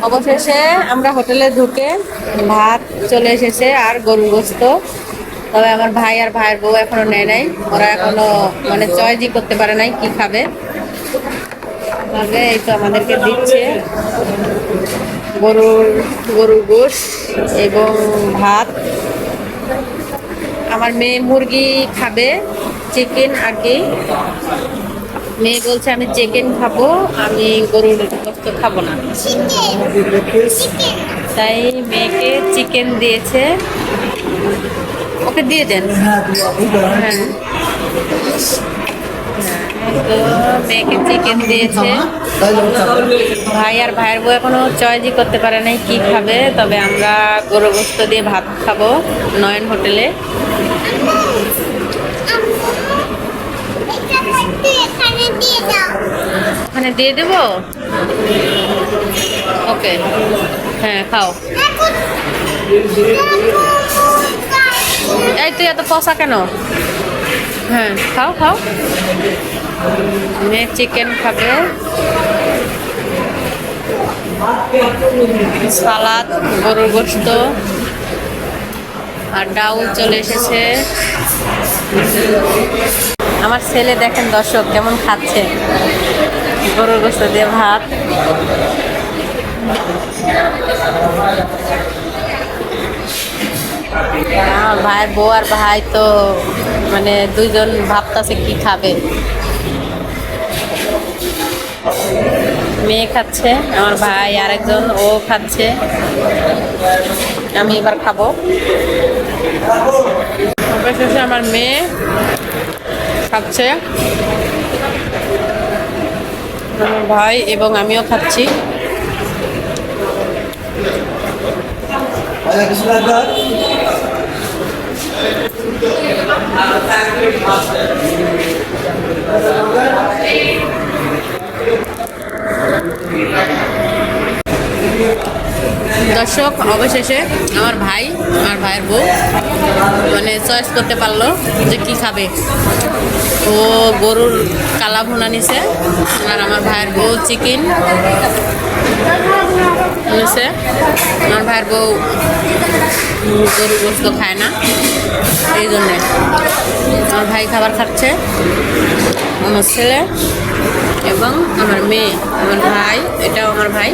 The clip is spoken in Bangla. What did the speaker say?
অবশেষে আমরা হোটেলে ঢুকে ভাত চলে এসেছে আর গরুর গোস্ত। তবে আমার ভাই আর ভাইয়ের বউ এখনো নেয় নাই, ওরা এখনো মানে চয়েসই করতে পারে নাই কি খাবে। তবে এই তো আমাদেরকে দিচ্ছে গরুর গোস্ত এবং ভাত। আমার মেয়ে মুরগি খাবে, চিকেন আর কি। মেয়ে বলছে আমি চিকেন খাবো, আমি গরুর গোস্ত খাবো না, তাই মেয়েকে চিকেন দিয়েছে। ওকে দিয়ে দেন। হ্যাঁ, তো মেয়েকে চিকেন দিয়েছে। ভাই আর ভাইয়ের বউ এখনো চয়েসই করতে পারে নাই কি খাবে। তবে আমরা গরু গোস্ত দিয়ে ভাত খাবো নয়ন হোটেলে। ওখানে দিয়ে দেবো। ওকে, হ্যাঁ খাও। এই তুই এত পচা কেন? হ্যাঁ খাও খাও। মেয়ে চিকেন খাবে, সালাদ, গরুর গোস্ত আর ডাউল চলে এসেছে। আমার ছেলে দেখেন দর্শক কেমন খাচ্ছে গরুর গোস্ত দিয়ে ভাত। আমার ভাইয়ের বউ আর ভাই তো মানে দুইজন ভাবতাছে কি খাবে। মেয়ে খাচ্ছে, আমার ভাই আরেকজন ও খাচ্ছে, আমি এবার খাবো। অবশেষে আমার মেয়ে খাচ্ছে, আমার ভাই এবং আমিও খাচ্ছি। দর্শক অবশেষে আমার ভাই আর ভাইয়ের বউ মানে চয়েস করতে পারলো যে কি খাবে। ও গরুর কালা ভুনা নিছে আর আমার ভাইয়ের বউ চিকেন নিছে। আমার ভাইয়ের বউ গরুর গোস্ত খায় না, এই জন্যে আমার ভাই খাবার খাচ্ছে, আমার ছেলে এবং আমার মেয়ে। আমার ভাই, এটাও আমার ভাই।